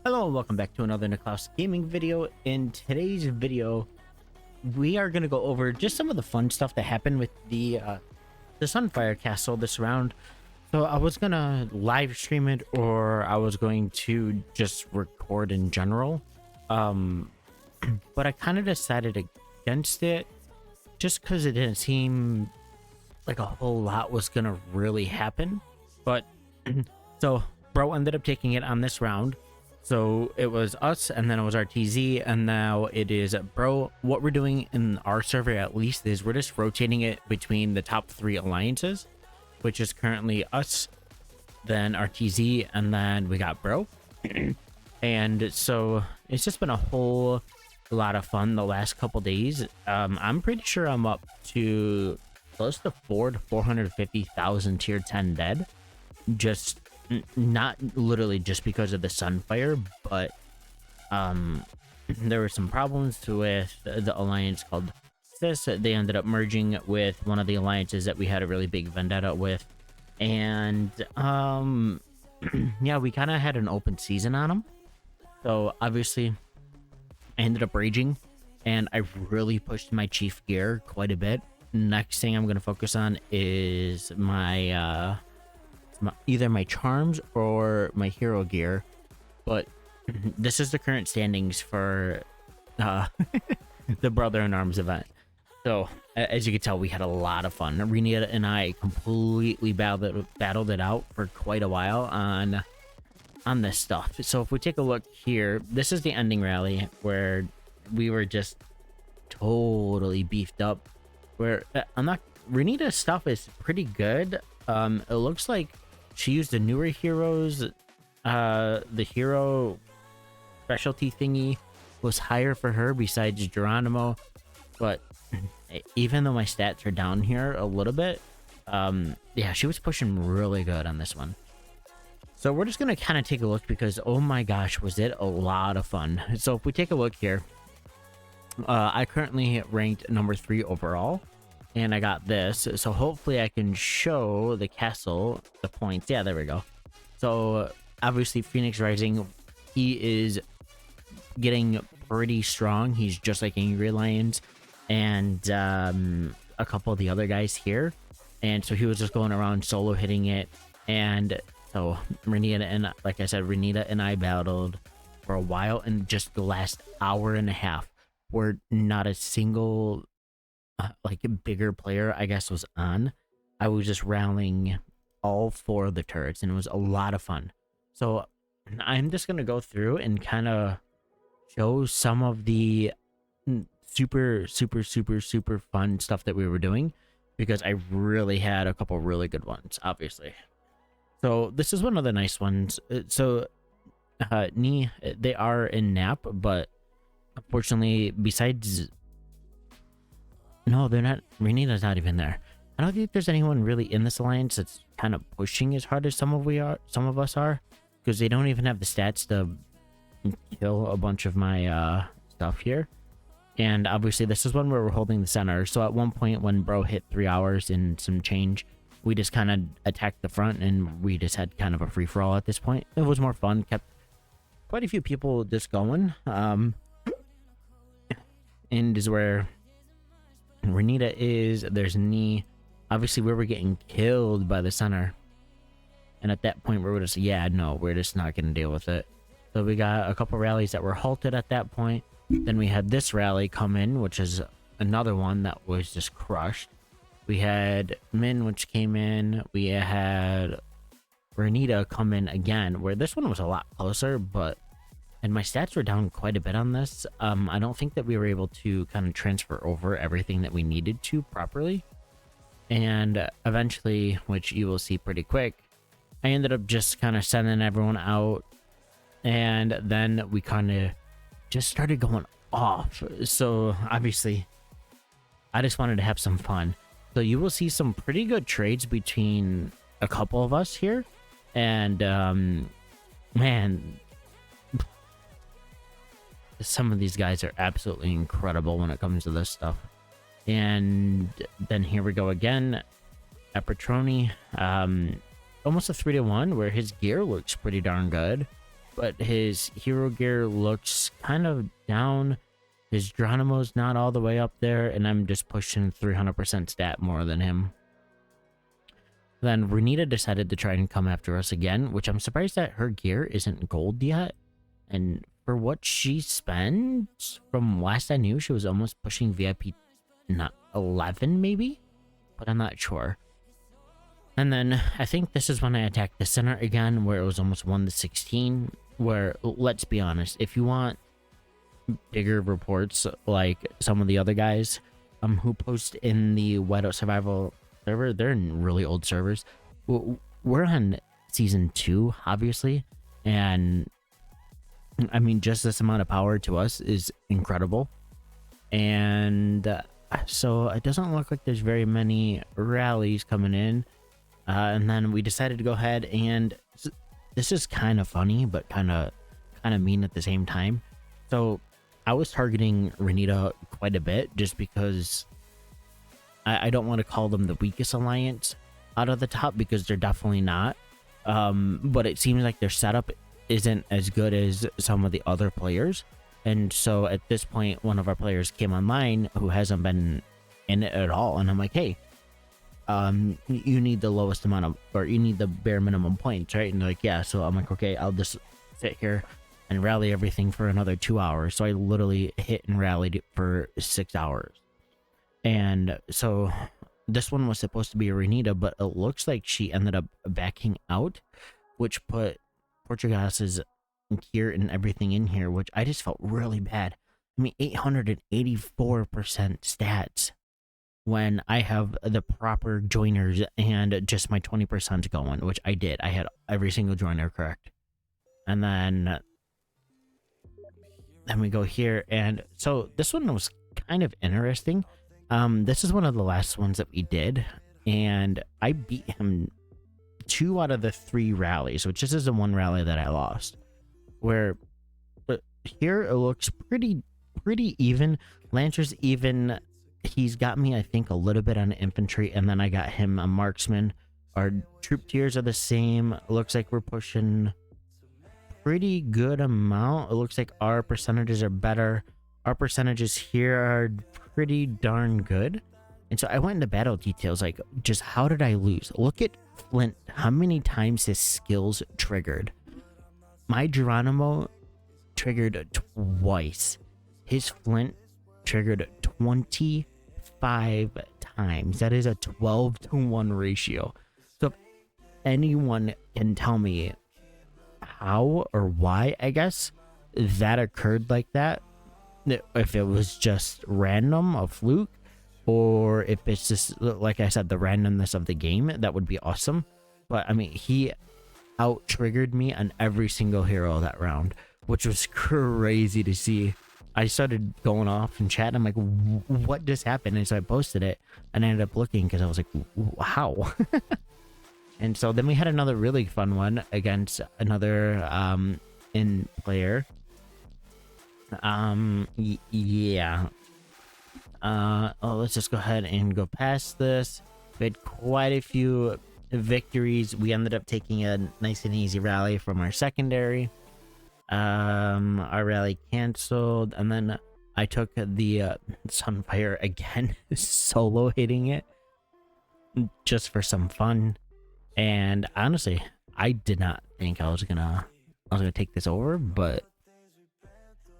Hello and welcome back to another Niklaus Gaming video. In today's video, we are going to go over just some of the fun stuff that happened with the Sunfire Castle this round. So I was going to live stream it, or I was going to just record in general. But I kind of decided against it just because it didn't seem like a whole lot was going to really happen. But so bro ended up taking it on this round. So it was us, and then it was RTZ, and now it is bro. What we're doing in our server, at least, is we're just rotating it between the top 3 alliances, which is currently us, then RTZ, and then we got bro. And so it's just been a whole lot of fun the last couple days. I'm pretty sure I'm up to close to 450,000 tier 10 dead. Just not literally just because of the Sunfire, but there were some problems with the alliance called Sis. They ended up merging with one of the alliances that we had a really big vendetta with, and yeah, we kind of had an open season on them. So obviously I ended up raging, and I really pushed my chief gear quite a bit. Next thing I'm going to focus on is my either my charms or my hero gear, but this is the current standings for the Brother in Arms event. So as you can tell, we had a lot of fun. Renita and I completely battled it out for quite a while on this stuff. So if we take a look here, this is the ending rally where we were just totally beefed up. Where Renita's stuff is pretty good. It looks like she used the newer heroes. The hero specialty thingy was higher for her besides Geronimo. But even though my stats are down here a little bit, yeah, she was pushing really good on this one. So we're just going to kind of take a look because, oh my gosh, was it a lot of fun. So if we take a look here, I currently ranked number 3 overall. And I got this, so hopefully I can show the castle, the points. Yeah, there we go. So obviously Phoenix Rising, he is getting pretty strong. He's just like Angry Lions and a couple of the other guys here. And so he was just going around solo hitting it. And so Renita and, like I said, Renita and I battled for a while. And just the last hour and a half, where not a single like a bigger player, I guess, was on. I was just rallying all 4 of the turrets, and it was a lot of fun. So I'm just gonna go through and kind of show some of the super fun stuff that we were doing, because I really had a couple really good ones, obviously. So this is one of the nice ones. So they are in nap, but unfortunately, besides, no, they're not. Renita's not even there. I don't think there's anyone really in this alliance that's kind of pushing as hard as some of us are, because they don't even have the stats to kill a bunch of my stuff here. And obviously this is when we're holding the center. So at one point when bro hit 3 hours and some change, we just kind of attacked the front, and we just had kind of a free-for-all at this point. It was more fun, kept quite a few people just going. And is where Renita is. There's knee. Obviously we were getting killed by the center, and at that point we were just, yeah, no, we're just not gonna deal with it. So we got a couple rallies that were halted at that point. Then we had this rally come in, which is another one that was just crushed. We had Min, which came in. We had Renita come in again, where this one was a lot closer, and my stats were down quite a bit on this. I don't think that we were able to kind of transfer over everything that we needed to properly. And eventually, which you will see pretty quick, I ended up just kind of sending everyone out. And then we kind of just started going off. So obviously, I just wanted to have some fun. So you will see some pretty good trades between a couple of us here. And man, some of these guys are absolutely incredible when it comes to this stuff. And then here we go again at Petroni. Almost a 3-to-1, where his gear looks pretty darn good. but his hero gear looks kind of down. His Geronimo's not all the way up there, and I'm just pushing 300% stat more than him. Then Renita decided to try and come after us again, which I'm surprised that her gear isn't gold yet. And for what she spends, from last I knew, she was almost pushing VIP not 11 maybe, but I'm not sure. And then I think this is when I attacked the center again, where it was almost 1-16, where, let's be honest, if you want bigger reports like some of the other guys who post in the Whiteout Survival server, they're in really old servers. We're on season 2, obviously, and I mean, just this amount of power to us is incredible. And so it doesn't look like there's very many rallies coming in. And then we decided to go ahead, and this is kind of funny, but kind of mean at the same time. So I was targeting Renita quite a bit just because I don't want to call them the weakest alliance out of the top, because they're definitely not. But it seems like their setup isn't as good as some of the other players. And so at this point, one of our players came online who hasn't been in it at all. And I'm like, hey, you need the lowest amount of, or you need the bare minimum points, right? And they're like, yeah. So I'm like, okay, I'll just sit here and rally everything for another 2 hours. So I literally hit and rallied for 6 hours. And so this one was supposed to be a Renita, but it looks like she ended up backing out, which put Portugas's gear and everything in here, which I just felt really bad. I mean, 884% stats when I have the proper joiners and just my 20% going, which I did. I had every single joiner correct. And then we go here, and so this one was kind of interesting. This is one of the last ones that we did, and I beat him 2 out of the 3 rallies, which this is the one rally that I lost. But here it looks pretty even. Lancer's even. He's got me, I think, a little bit on infantry, and then I got him a marksman. Our troop tiers are the same. It looks like we're pushing pretty good amount. It looks like our percentages are better. Our percentages here are pretty darn good. And so I went into battle details, like, just how did I lose? Look at Flint, how many times his skills triggered. My Geronimo triggered twice. His Flint triggered 25 times. That is a 12-to-1 ratio. So if anyone can tell me how or why, I guess, that occurred like that, if it was just random, a fluke, or if it's just, like I said, the randomness of the game, that would be awesome. But I mean, he out triggered me on every single hero that round, which was crazy to see. I started going off in chat. I'm like, what just happened? And so I posted it, and I ended up looking because I was like, wow. And so then we had another really fun one against another in player. Yeah. Let's just go ahead and go past this. We had quite a few victories. We ended up taking a nice and easy rally from our secondary. Our rally canceled, and then I took the Sunfire again, solo hitting it just for some fun. And honestly, I did not think I was gonna take this over, but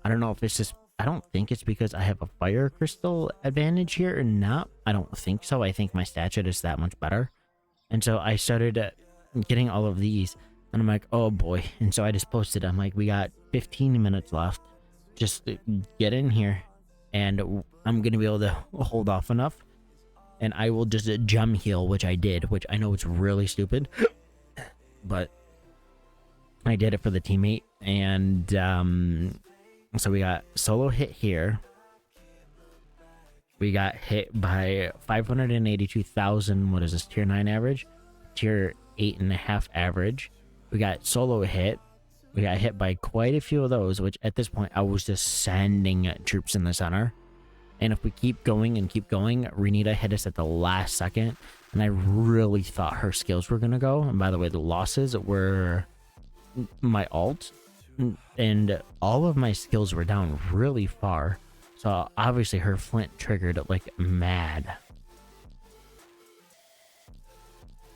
I don't know if it's just, I don't think it's because I have a fire crystal advantage here or not. I don't think so. I think my stats are just that much better. And so I started getting all of these, and I'm like, oh boy. And so I just posted, I'm like, we got 15 minutes left. Just get in here, and I'm gonna be able to hold off enough, and I will just gem heal, which I did, which I know it's really stupid, but I did it for the teammate. And so we got solo hit here. We got hit by 582,000. What is this? Tier 9 average? Tier 8.5 average. We got solo hit. We got hit by quite a few of those, which at this point I was just sending troops in the center. And if we keep going and keep going, Renita hit us at the last second, and I really thought her skills were gonna go. And by the way, the losses were my ult and all of my skills were down really far. So obviously her flint triggered like mad.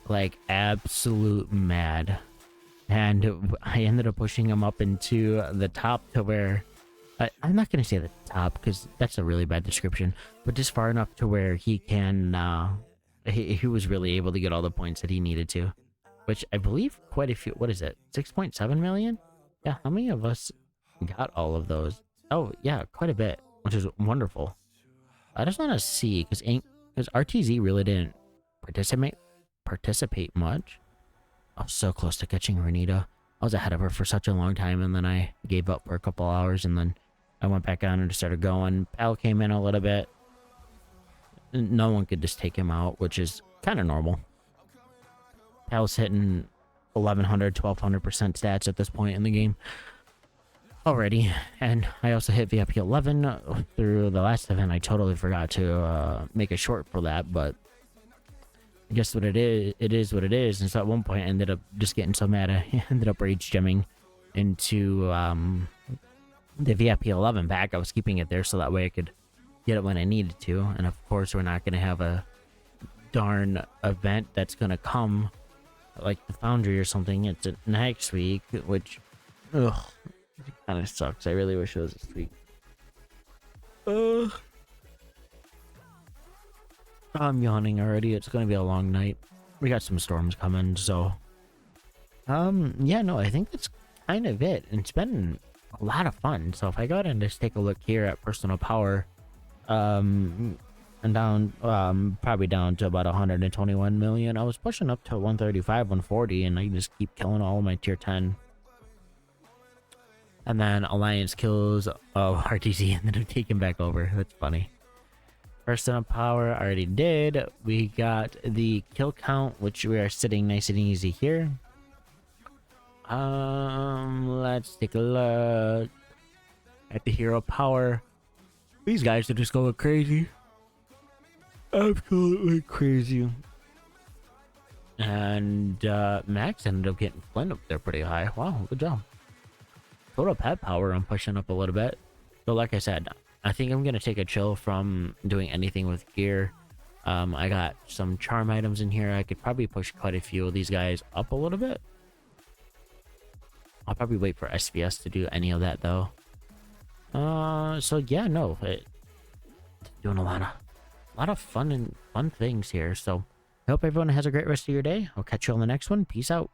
Like absolute mad. And I ended up pushing him up into the top to where I'm not going to say the top because that's a really bad description, but just far enough to where he can, he was really able to get all the points that he needed to, which I believe quite a few, what is it? 6.7 million? Yeah. How many of us got all of those? Oh yeah, quite a bit, which is wonderful. I just want to see because RTZ really didn't participate much. I was so close to catching Renita. I was ahead of her for such a long time, and then I gave up for a couple hours, and then I went back on and just started going. Pal came in a little bit. No one could just take him out, which is kind of normal. Pal's hitting 1100, 1200% stats at this point in the game already. And I also hit VIP 11 through the last event. I totally forgot to make a short for that, but I guess what it is what it is. And so at one point I ended up just getting so mad I ended up rage gemming into the VIP 11 pack. I was keeping it there so that way I could get it when I needed to. And of course we're not going to have a darn event that's going to come like the Foundry or something. It's next week, which ugh, it kind of sucks. I really wish it was this week. I'm yawning already. It's gonna be a long night. We got some storms coming, so yeah, no, I think that's kind of it. It's been a lot of fun. So if I go ahead and just take a look here at personal power, and down probably down to about 121 million. I was pushing up to 135, 140, and I just keep killing all of my tier 10. And then Alliance kills RTZ and then I'm taking back over. That's funny. Personal power I already did. We got the kill count, which we are sitting nice and easy here. Let's take a look at the hero power. These guys are just going crazy. Absolutely crazy. And Max ended up getting Flint up there pretty high. Wow, good job. Total pet power I'm pushing up a little bit. So like I said, I think I'm gonna take a chill from doing anything with gear. I got some charm items in here. I could probably push quite a few of these guys up a little bit. I'll probably wait for SVS to do any of that though. So yeah, no, doing a lot of fun things here. So I hope everyone has a great rest of your day. I'll catch you on the next one. Peace out.